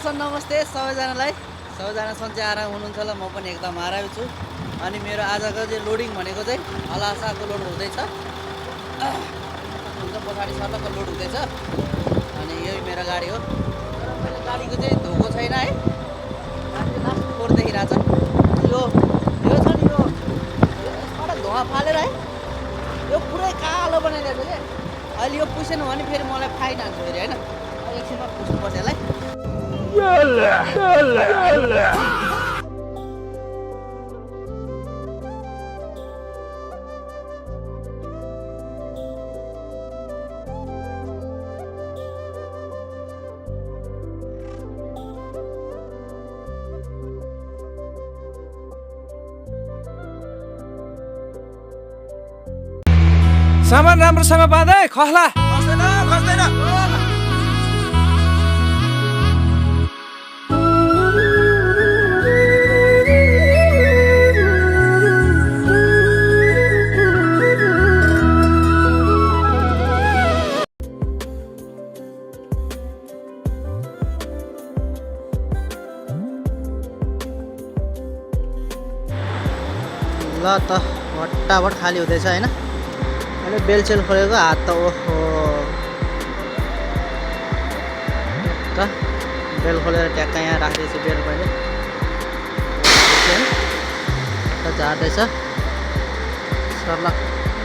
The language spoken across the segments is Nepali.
दर्शन नमस्ते सबैजनालाई। सबैजना सन्चै आराम हुनुहुन्छ होला, म पनि एकदम आरामै छु। अनि मेरो आजको चाहिँ लोडिङ भनेको चाहिँ हलासाको लोड हुँदैछ। हुन्छ पछाडि सर्लक्क लोड हुँदैछ। अनि यही मेरो गाडी हो। तर मैले गाडीको चाहिँ धोको छैन है, गाडी लास्ट फोहोर देखिरहेछ। यो छ नि, यो यसबाट धुवा फालेर है यो पुरै कालो बनाइदिएको क्या। अहिले यो पुसेन भने फेरि मलाई फाइन हान्छ फेरि होइन। एकछिनमा पुस्नुपर्छ यसलाई। सामान राम्रोसँग बाँधे खस्ला खस्दैन। ल त भट्टाभट खाली हुँदैछ होइन। अहिले बेलसेल खोलेको हात त ओहो त बेल खोलेर ट्याक्क यहाँ राख्दैछु बेल मैले झार्दैछ सर्लक्क।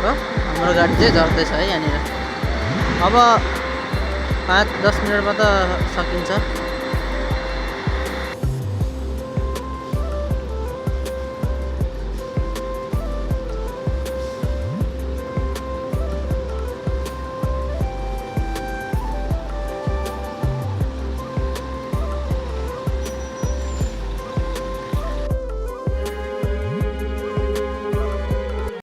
हाम्रो गाडी चाहिँ झर्दैछ है यहाँनिर। अब 5-10 मिनटमा त सकिन्छ।